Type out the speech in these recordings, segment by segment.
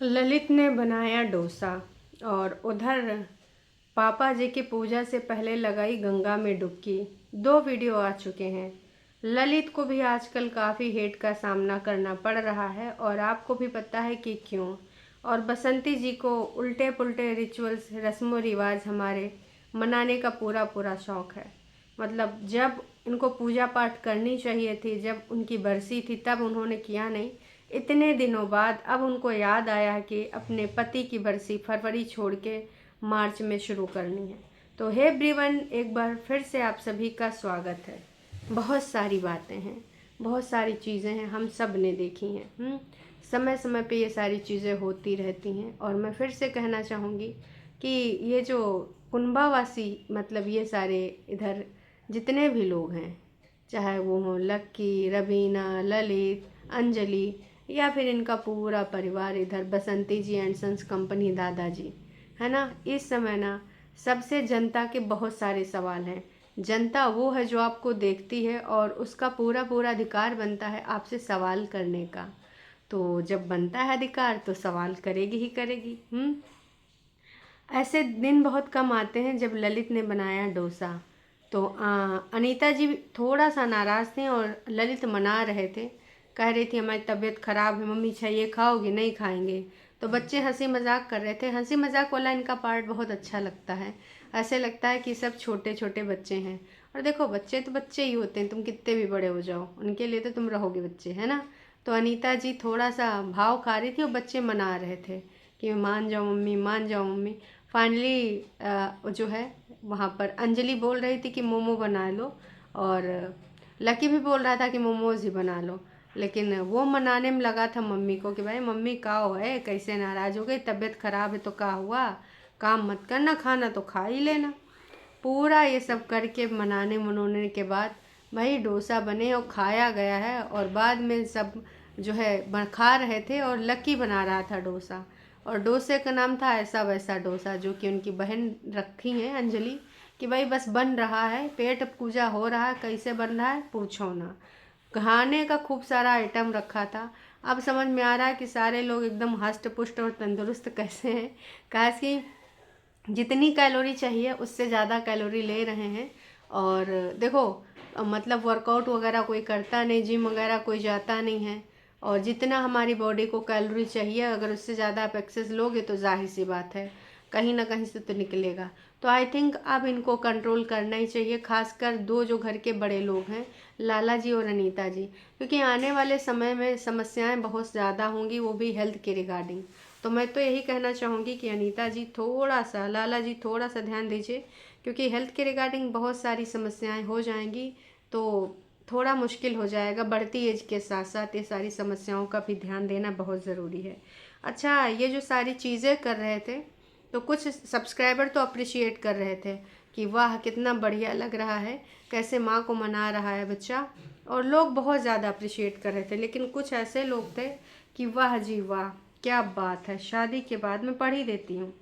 ललित ने बनाया डोसा और उधर पापा जी की पूजा से पहले लगाई गंगा में डुबकी। दो वीडियो आ चुके हैं। ललित को भी आजकल काफ़ी हेट का सामना करना पड़ रहा है और आपको भी पता है कि क्यों। और बसंती जी को उल्टे पुल्टे रिचुअल्स रस्मों रिवाज हमारे मनाने का पूरा पूरा शौक है। मतलब जब इनको पूजा पाठ करनी चाहिए थी, जब उनकी बरसी थी, तब उन्होंने किया नहीं। इतने दिनों बाद अब उनको याद आया है कि अपने पति की बरसी फरवरी छोड़ के मार्च में शुरू करनी है। तो हे एवरीवन, एक बार फिर से आप सभी का स्वागत है। बहुत सारी बातें हैं, बहुत सारी चीज़ें हैं, हम सब ने देखी हैं। समय समय पे ये सारी चीज़ें होती रहती हैं और मैं फिर से कहना चाहूँगी कि ये जो कुंभावासी, मतलब ये सारे इधर जितने भी लोग हैं, चाहे वो हों लक्की, रवीना, ललित, अंजलि, या फिर इनका पूरा परिवार इधर बसंती जी एंड सन्स कंपनी, दादाजी, है ना। इस समय ना सबसे जनता के बहुत सारे सवाल हैं। जनता वो है जो आपको देखती है और उसका पूरा पूरा अधिकार बनता है आपसे सवाल करने का। तो जब बनता है अधिकार तो सवाल करेगी ही करेगी। ऐसे दिन बहुत कम आते हैं जब ललित ने बनाया डोसा। तो अनीता जी थोड़ा सा नाराज़ थे और ललित मना रहे थे। कह रही थी हमारी तबीयत ख़राब है मम्मी, चाहिए खाओगी? नहीं खाएंगे। तो बच्चे हंसी मजाक कर रहे थे। हंसी मजाक वाला इनका पार्ट बहुत अच्छा लगता है। ऐसे लगता है कि सब छोटे छोटे बच्चे हैं। और देखो, बच्चे तो बच्चे ही होते हैं, तुम कितने भी बड़े हो जाओ उनके लिए तो तुम रहोगे बच्चे, है ना। तो अनीता जी थोड़ा सा भाव खा रही थी और बच्चे मना रहे थे कि मान जाओ मम्मी, मान जाओ मम्मी। फाइनली जो है वहाँ पर अंजलि बोल रही थी कि मोमो बना लो और लकी भी बोल रहा था कि मोमोज ही बना लो। लेकिन वो मनाने में लगा था मम्मी को कि भाई मम्मी का है, कैसे नाराज़ हो गई, तबीयत ख़राब है तो का हुआ, काम मत करना, खाना तो खा ही लेना। पूरा ये सब करके मनाने मनाने के बाद भाई डोसा बने और खाया गया है। और बाद में सब जो है खा रहे थे और लकी बना रहा था डोसा। और डोसे का नाम था ऐसा वैसा डोसा, जो कि उनकी बहन रखी है अंजलि, कि भाई बस बन रहा है, पेट पूजा हो रहा है, कैसे बन रहा है पूछो ना। खाने का खूब सारा आइटम रखा था। अब समझ में आ रहा है कि सारे लोग एकदम हष्ट पुष्ट और तंदुरुस्त कैसे हैं। काहे जितनी कैलोरी चाहिए उससे ज़्यादा कैलोरी ले रहे हैं। और देखो, मतलब वर्कआउट वगैरह कोई करता नहीं, जिम वगैरह कोई जाता नहीं है। और जितना हमारी बॉडी को कैलोरी चाहिए, अगर उससे ज़्यादा आप एक्सेस लोगे तो जाहिर सी बात है कहीं ना कहीं से तो निकलेगा। तो आई थिंक अब इनको कंट्रोल करना ही चाहिए, खासकर दो जो घर के बड़े लोग हैं, लाला जी और अनीता जी, क्योंकि आने वाले समय में समस्याएं बहुत ज़्यादा होंगी, वो भी हेल्थ के रिगार्डिंग। तो मैं तो यही कहना चाहूँगी कि अनीता जी थोड़ा सा, लाला जी थोड़ा सा ध्यान दीजिए, क्योंकि हेल्थ के रिगार्डिंग बहुत सारी समस्याएं हो जाएंगी। तो थोड़ा मुश्किल हो जाएगा, बढ़ती एज के साथ साथ ये सारी समस्याओं का भी ध्यान देना बहुत ज़रूरी है। अच्छा, ये जो सारी चीज़ें कर रहे थे तो कुछ सब्सक्राइबर तो अप्रिशिएट कर रहे थे कि वाह कितना बढ़िया लग रहा है, कैसे माँ को मना रहा है बच्चा। और लोग बहुत ज़्यादा अप्रिशिएट कर रहे थे। लेकिन कुछ ऐसे लोग थे कि वाह जी वाह, क्या बात है, शादी के बाद मैं पढ़ ही देती हूँ,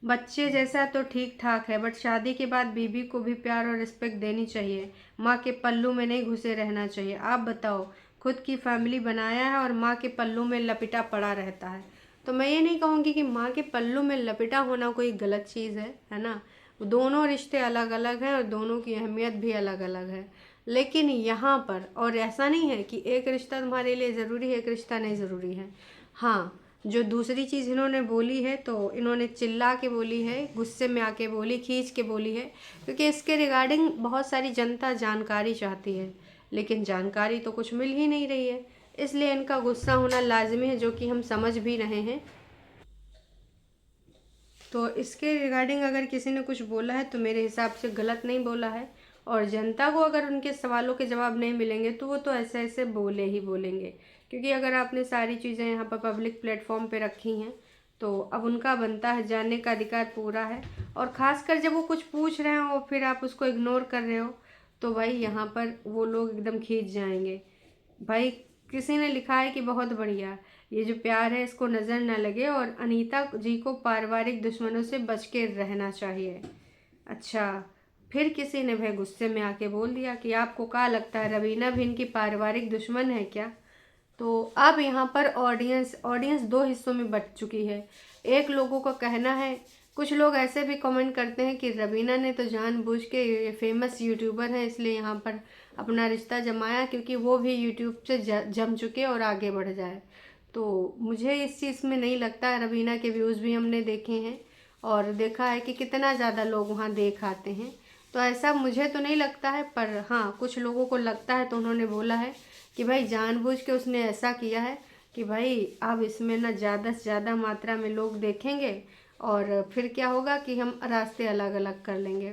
बच्चे जैसा तो ठीक ठाक है बट शादी के बाद बीबी को भी प्यार और रिस्पेक्ट देनी चाहिए, माँ के पल्लू में नहीं घुसे रहना चाहिए। आप बताओ, खुद की फैमिली बनाया है और माँ के पल्लू में लपेटा पड़ा रहता है। तो मैं ये नहीं कहूँगी कि माँ के पल्लू में लपेटा होना कोई गलत चीज़ है ना। दोनों रिश्ते अलग अलग हैं और दोनों की अहमियत भी अलग अलग है। लेकिन यहाँ पर और ऐसा नहीं है कि एक रिश्ता तुम्हारे लिए ज़रूरी है, एक रिश्ता नहीं ज़रूरी है। हाँ, जो दूसरी चीज़ इन्होंने बोली है तो इन्होंने चिल्ला के बोली है, गुस्से में आके बोली, खींच के बोली है, क्योंकि इसके रिगार्डिंग बहुत सारी जनता जानकारी चाहती है, लेकिन जानकारी तो कुछ मिल ही नहीं रही है। इसलिए इनका गुस्सा होना लाजमी है, जो कि हम समझ भी रहे हैं। तो इसके रिगार्डिंग अगर किसी ने कुछ बोला है तो मेरे हिसाब से गलत नहीं बोला है। और जनता को अगर उनके सवालों के जवाब नहीं मिलेंगे तो वो तो ऐसे ऐसे बोले ही बोलेंगे, क्योंकि अगर आपने सारी चीज़ें यहाँ पर पब्लिक प्लेटफॉर्म पे रखी हैं तो अब उनका बनता है, जानने का अधिकार पूरा है। और ख़ासकर जब वो कुछ पूछ रहे हो फिर आप उसको इग्नोर कर रहे हो, तो भाई यहाँ पर वो लोग एकदम खींच जाएंगे। भाई किसी ने लिखा है कि बहुत बढ़िया, ये जो प्यार है इसको नज़र न लगे और अनीता जी को पारिवारिक दुश्मनों से बच के रहना चाहिए। अच्छा, फिर किसी ने भाई गुस्से में आके बोल दिया कि आपको क्या लगता है रवीना भी इनकी पारिवारिक दुश्मन है क्या? तो अब यहाँ पर ऑडियंस दो हिस्सों में बट चुकी है। एक लोगों का कहना है, कुछ लोग ऐसे भी कमेंट करते हैं कि रवीना ने तो जानबूझ के, ये फेमस यूट्यूबर हैं इसलिए यहाँ पर अपना रिश्ता जमाया क्योंकि वो भी यूट्यूब से जम चुके और आगे बढ़ जाए। तो मुझे इस चीज़ में नहीं लगता है। रवीना के व्यूज़ भी हमने देखे हैं और देखा है कि कितना ज़्यादा लोग वहाँ देख आते हैं। तो ऐसा मुझे तो नहीं लगता है, पर हाँ कुछ लोगों को लगता है। तो उन्होंने बोला है कि भाई जानबूझ के उसने ऐसा किया है कि भाई अब इसमें ना ज़्यादा से ज़्यादा मात्रा में लोग देखेंगे और फिर क्या होगा कि हम रास्ते अलग अलग कर लेंगे।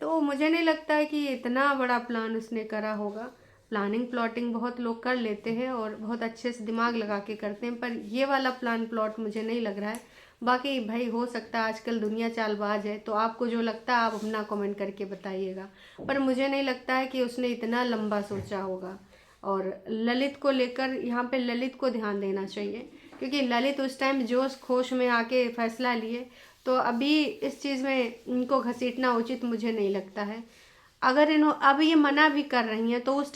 तो मुझे नहीं लगता है कि इतना बड़ा प्लान उसने करा होगा। प्लानिंग प्लॉटिंग बहुत लोग कर लेते हैं और बहुत अच्छे से दिमाग लगा के करते हैं, पर ये वाला प्लान प्लॉट मुझे नहीं लग रहा है। बाकी भाई हो सकता है आजकल दुनिया चालबाज है, तो आपको जो लगता है आप अपना कमेंट करके बताइएगा। पर मुझे नहीं लगता है कि उसने इतना लंबा सोचा होगा। और ललित को लेकर यहाँ पे ललित को ध्यान देना चाहिए क्योंकि ललित उस टाइम जोश खोश में आके फैसला लिए। तो अभी इस चीज़ में इनको घसीटना उचित मुझे नहीं लगता है। अगर अब ये मना भी कर रही हैं तो उस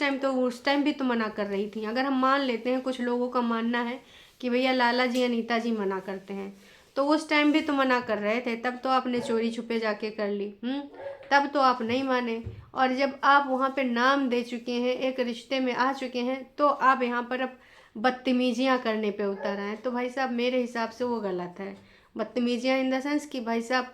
टाइम भी तो मना कर रही थी। अगर हम मान लेते हैं, कुछ लोगों का मानना है कि भैया लाला जी अनीता जी मना करते हैं, तो उस टाइम भी तो मना कर रहे थे, तब तो आपने चोरी छुपे जाके कर ली। तब तो आप नहीं माने। और जब आप वहाँ पे नाम दे चुके हैं, एक रिश्ते में आ चुके हैं, तो आप यहाँ पर अब बदतमीजियाँ करने पे उतर आए। तो भाई साहब मेरे हिसाब से वो गलत है। बदतमीजियाँ इन द सेंस कि भाई साहब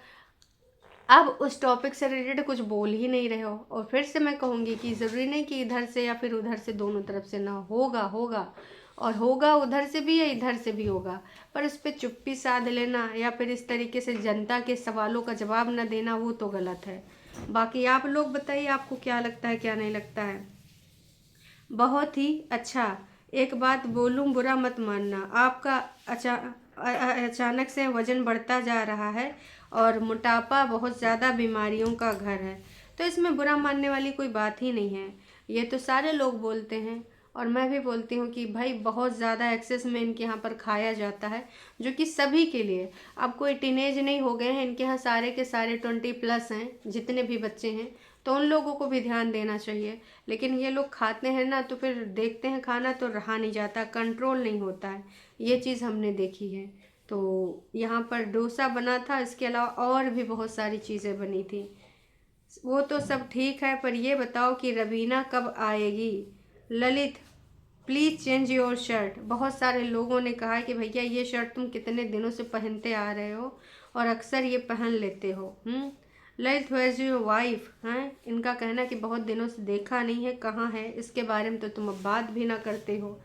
अब उस टॉपिक से रिलेटेड कुछ बोल ही नहीं रहे हो। और फिर से मैं कहूँगी कि ज़रूरी नहीं कि इधर से या फिर उधर से, दोनों तरफ से ना होगा और होगा, उधर से भी या इधर से भी होगा। पर उस पर चुप्पी साध लेना या फिर इस तरीके से जनता के सवालों का जवाब न देना, वो तो गलत है। बाकी आप लोग बताइए, आपको क्या लगता है क्या नहीं लगता है। बहुत ही अच्छा। एक बात बोलूं, बुरा मत मानना। आपका अचानक से वजन बढ़ता जा रहा है और मोटापा बहुत ज़्यादा बीमारियों का घर है। तो इसमें बुरा मानने वाली कोई बात ही नहीं है। ये तो सारे लोग बोलते हैं और मैं भी बोलती हूँ कि भाई बहुत ज़्यादा एक्सेस में इनके यहाँ पर खाया जाता है, जो कि सभी के लिए। अब कोई टीनेज नहीं हो गए हैं, इनके यहाँ सारे के सारे 20+ हैं, जितने भी बच्चे हैं। तो उन लोगों को भी ध्यान देना चाहिए। लेकिन ये लोग खाते हैं ना, तो फिर देखते हैं खाना तो रहा नहीं जाता, कंट्रोल नहीं होता है। ये चीज़ हमने देखी है। तो यहाँ पर डोसा बना था, इसके अलावा और भी बहुत सारी चीज़ें बनी थी। वो तो सब ठीक है, पर ये बताओ कि रवीना कब आएगी। Lalit please change your shirt. बहुत सारे लोगों ने कहा है कि भैया ये शर्ट तुम कितने दिनों से पहनते आ रहे हो और अक्सर ये पहन लेते हो। ललित वेयर योर वाइफ हैं, इनका कहना कि बहुत दिनों से देखा नहीं है, कहाँ है, इसके बारे में तो तुम अब बात भी ना करते हो।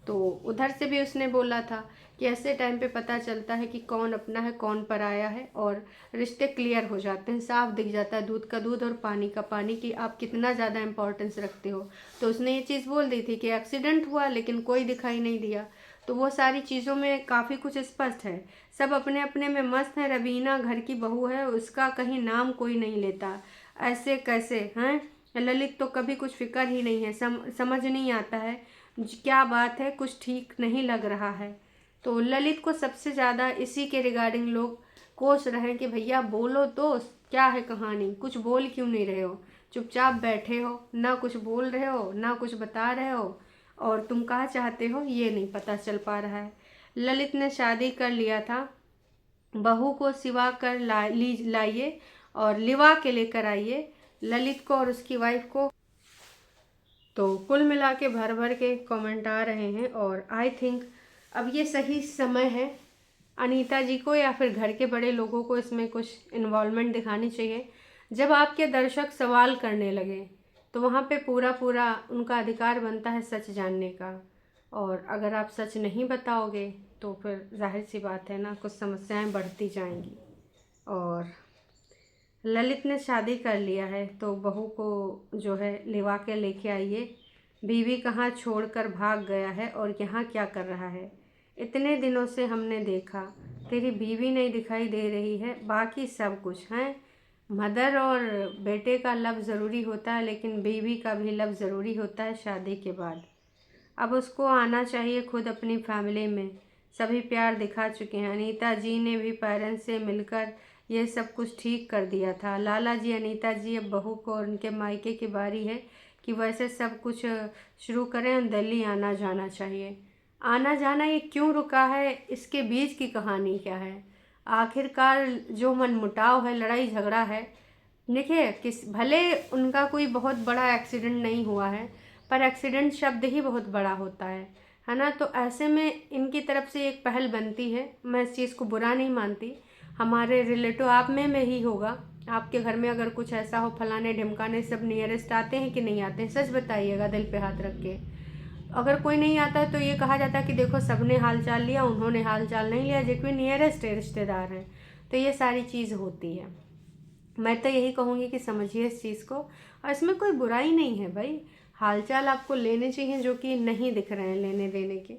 तो उधर से भी उसने बोला था कि ऐसे टाइम पे पता चलता है कि कौन अपना है कौन पराया है, और रिश्ते क्लियर हो जाते हैं, साफ दिख जाता है दूध का दूध और पानी का पानी, कि आप कितना ज़्यादा इम्पोर्टेंस रखते हो। तो उसने ये चीज़ बोल दी थी कि एक्सीडेंट हुआ लेकिन कोई दिखाई नहीं दिया। तो वो सारी चीज़ों में काफ़ी कुछ स्पष्ट है। सब अपने अपने में मस्त है। रवीना घर की बहू है, उसका कहीं नाम कोई नहीं लेता। ऐसे कैसे हैं। ललित तो कभी कुछ फिक्र ही नहीं है। समझ नहीं आता है क्या बात है, कुछ ठीक नहीं लग रहा है। तो ललित को सबसे ज़्यादा इसी के रिगार्डिंग लोग कोस रहे हैं कि भैया बोलो तो, क्या है कहानी, कुछ बोल क्यों नहीं रहे हो, चुपचाप बैठे हो, ना कुछ बोल रहे हो ना कुछ बता रहे हो, और तुम कहाँ चाहते हो ये नहीं पता चल पा रहा है। ललित ने शादी कर लिया था, बहू को सिवा कर लाइए और लिवा के लेकर आइए ललित को और उसकी वाइफ को। तो कुल मिला के भर भर के कमेंट आ रहे हैं और आई थिंक अब ये सही समय है अनीता जी को या फिर घर के बड़े लोगों को इसमें कुछ इन्वॉल्वमेंट दिखानी चाहिए। जब आपके दर्शक सवाल करने लगे तो वहाँ पे पूरा पूरा उनका अधिकार बनता है सच जानने का। और अगर आप सच नहीं बताओगे तो फिर जाहिर सी बात है ना, कुछ समस्याएं बढ़ती जाएंगी। और ललित ने शादी कर लिया है तो बहू को जो है लिवा के लेके आइए। बीवी कहाँ छोड़कर भाग गया है और यहाँ क्या कर रहा है। इतने दिनों से हमने देखा, तेरी बीवी नहीं दिखाई दे रही है, बाकी सब कुछ है। मदर और बेटे का लव ज़रूरी होता है, लेकिन बीवी का भी लव ज़रूरी होता है शादी के बाद। अब उसको आना चाहिए खुद अपनी फैमिली में। सभी प्यार दिखा चुके हैं। अनीता जी ने भी पेरेंट्स से मिलकर ये सब कुछ ठीक कर दिया था। लाला जी, अनीता जी, अब बहू को और उनके मायके की बारी है कि वैसे सब कुछ शुरू करें, दिल्ली आना जाना चाहिए। आना जाना ये क्यों रुका है, इसके बीच की कहानी क्या है, आखिरकार जो मनमुटाव है, लड़ाई झगड़ा है। देखिए भले उनका कोई बहुत बड़ा एक्सीडेंट नहीं हुआ है, पर एक्सीडेंट शब्द ही बहुत बड़ा होता है ना। तो ऐसे में इनकी तरफ से एक पहल बनती है, मैं इस चीज़ को बुरा नहीं मानती। हमारे रिलेटिव आप में ही होगा, आपके घर में अगर कुछ ऐसा हो, फलाने ढिमकाने सब नियरेस्ट आते हैं कि नहीं आते हैं, सच बताइएगा दिल पे हाथ रख के। अगर कोई नहीं आता है तो ये कहा जाता है कि देखो सबने हाल चाल लिया, उन्होंने हाल चाल नहीं लिया, जो कोई नियरेस्ट रिश्तेदार हैं। तो ये सारी चीज़ होती है। मैं तो यही कहूँगी कि समझिए इस चीज़ को, और इसमें कोई बुराई नहीं है भाई। हालचाल आपको लेने चाहिए जो कि नहीं दिख रहे हैं लेने देने के।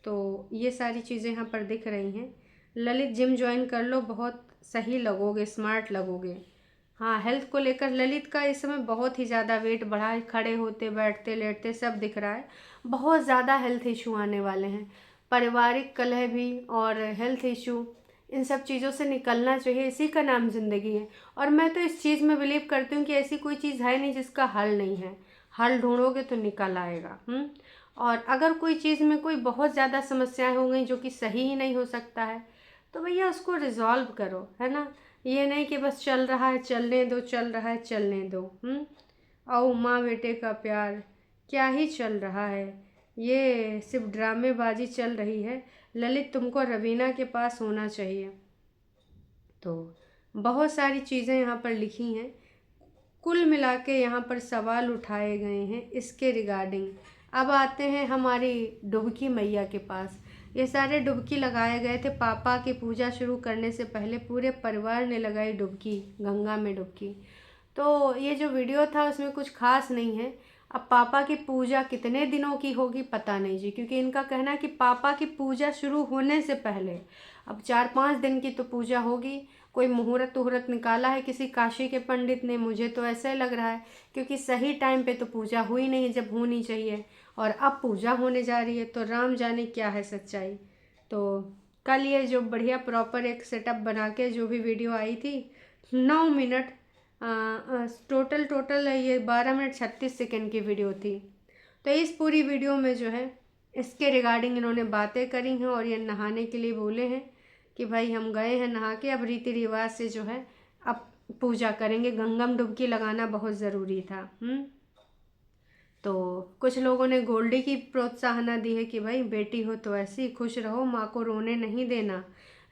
तो ये सारी चीज़ें यहाँ पर दिख रही हैं। ललित जिम ज्वाइन कर लो, बहुत सही लगोगे, स्मार्ट लगोगे। हाँ, हेल्थ को लेकर ललित का इस समय बहुत ही ज़्यादा वेट बढ़ा है, खड़े होते बैठते लेटते सब दिख रहा है। बहुत ज़्यादा हेल्थ इशू आने वाले हैं, पारिवारिक कलह भी और हेल्थ इशू, इन सब चीज़ों से निकलना चाहिए। इसी का नाम ज़िंदगी है। और मैं तो इस चीज़ में बिलीव करती हूँ कि ऐसी कोई चीज़ है नहीं जिसका हल नहीं है, हल ढूंढोगे तो निकल आएगा। और अगर कोई चीज़ में कोई बहुत ज़्यादा समस्याएं हो गई जो कि सही ही नहीं हो सकता है, तो भैया उसको रिजॉल्व करो, है ना। ये नहीं कि बस चल रहा है चलने दो, चल रहा है चलने दो। और माँ बेटे का प्यार क्या ही चल रहा है, ये सिर्फ ड्रामेबाजी चल रही है। ललित तुमको रवीना के पास होना चाहिए। तो बहुत सारी चीज़ें यहाँ पर लिखी हैं, कुल मिला के यहाँ पर सवाल उठाए गए हैं इसके रिगार्डिंग। अब आते हैं हमारी डुबकी मैया के पास। ये सारे डुबकी लगाए गए थे पापा की पूजा शुरू करने से पहले, पूरे परिवार ने लगाई डुबकी, गंगा में डुबकी। तो ये जो वीडियो था उसमें कुछ खास नहीं है। अब पापा की पूजा कितने दिनों की होगी पता नहीं जी, क्योंकि इनका कहना है कि पापा की पूजा शुरू होने से पहले अब 4-5 दिन की तो पूजा होगी। कोई मुहूर्त वहूर्त निकाला है किसी काशी के पंडित ने, मुझे तो ऐसा ही लग रहा है, क्योंकि सही टाइम पे तो पूजा हुई नहीं जब होनी चाहिए, और अब पूजा होने जा रही है। तो राम जाने क्या है सच्चाई। तो कल ये जो बढ़िया प्रॉपर एक सेटअप बना के जो भी वीडियो आई थी, 9 मिनट टोटल ये 12 मिनट 36 सेकेंड की वीडियो थी। तो इस पूरी वीडियो में जो है इसके रिगार्डिंग इन्होंने बातें करी हैं, और ये नहाने के लिए बोले हैं कि भाई हम गए हैं नहा के, अब रीति रिवाज से जो है अब पूजा करेंगे, गंगा में डुबकी लगाना बहुत ज़रूरी था। तो कुछ लोगों ने गोल्डी की प्रोत्साहना दी है कि भाई बेटी हो तो ऐसी खुश रहो, माँ को रोने नहीं देना,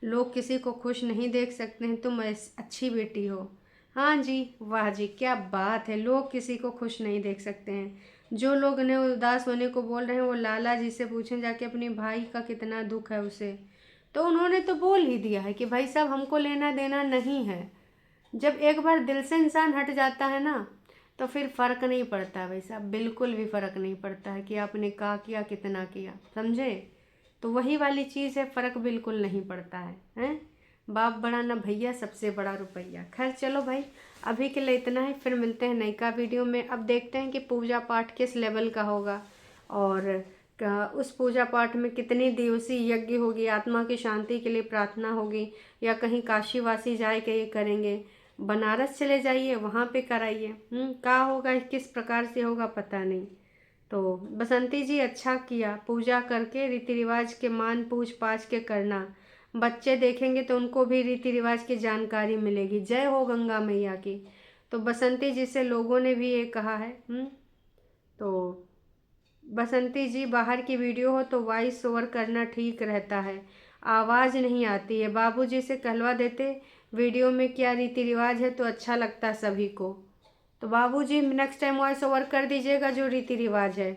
लोग किसी को खुश नहीं देख सकते हैं, तुम अच्छी बेटी हो। हाँ जी, वाह जी, क्या बात है, लोग किसी को खुश नहीं देख सकते हैं। जो लोग इन्हें उदास होने को बोल रहे हैं वो लाला जी से पूछें जाके अपने भाई का कितना दुख है उसे। तो उन्होंने तो बोल ही दिया है कि भाई साहब हमको लेना देना नहीं है। जब एक बार दिल से इंसान हट जाता है ना, तो फिर फ़र्क नहीं पड़ता भाई साहब, बिल्कुल भी फ़र्क नहीं पड़ता है कि आपने क्या किया कितना किया, समझे। तो वही वाली चीज़ है, फ़र्क बिल्कुल नहीं पड़ता है, हैं। बाप बड़ा ना भैया, सबसे बड़ा रुपया। खैर चलो भाई, अभी के लिए इतना ही, फिर मिलते हैं नई का वीडियो में। अब देखते हैं कि पूजा पाठ किस लेवल का होगा, और उस पूजा पाठ में कितनी दिवसीय यज्ञ होगी, आत्मा की शांति के लिए प्रार्थना होगी, या कहीं काशी वासी जाए के ये करेंगे, बनारस चले जाइए वहाँ पे कराइए। क्या होगा, किस प्रकार से होगा पता नहीं। तो बसंती जी अच्छा किया पूजा करके, रीति रिवाज के मान पूछ पाछ के करना, बच्चे देखेंगे तो उनको भी रीति रिवाज की जानकारी मिलेगी। जय हो गंगा मैया की। तो बसंती जी से लोगों ने भी ये कहा है। तो बसंती जी, बाहर की वीडियो हो तो वॉइस ओवर करना ठीक रहता है, आवाज़ नहीं आती है। बाबूजी से कहलवा देते वीडियो में क्या रीति रिवाज है तो अच्छा लगता सभी को। तो बाबूजी नेक्स्ट टाइम वॉइस ओवर कर दीजिएगा जो रीति रिवाज है।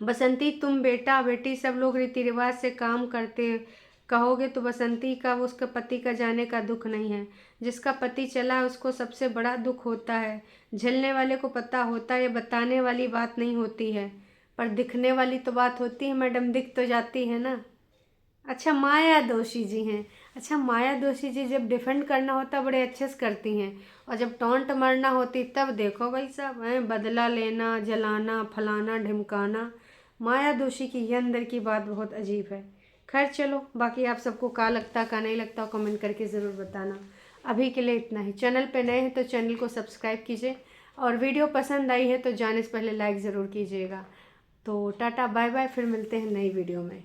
बसंती तुम बेटा बेटी सब लोग रीति रिवाज से काम करते कहोगे तो बसंती का उसके पति का जाने का दुख नहीं है। जिसका पति चला उसको सबसे बड़ा दुख होता है। झेलने वाले को पता होता है, ये बताने वाली बात नहीं होती है, पर दिखने वाली तो बात होती है मैडम, दिख तो जाती है ना। अच्छा माया दोषी जी हैं। अच्छा माया दोषी जी जब डिफेंड करना होता बड़े अच्छे से करती हैं, और जब टॉन्ट मारना होती तब देखो भाई साहब हैं, बदला लेना, जलाना, फलाना ढिमकाना। माया दोषी की ये अंदर की बात बहुत अजीब है। खैर चलो, बाकी आप सबको क्या लगता क्या नहीं लगता कमेंट करके ज़रूर बताना। अभी के लिए इतना ही। चैनल पे नए हैं तो चैनल को सब्सक्राइब कीजिए, और वीडियो पसंद आई है तो जाने से पहले लाइक ज़रूर कीजिएगा। तो टाटा बाय बाय, फिर मिलते हैं नई वीडियो में।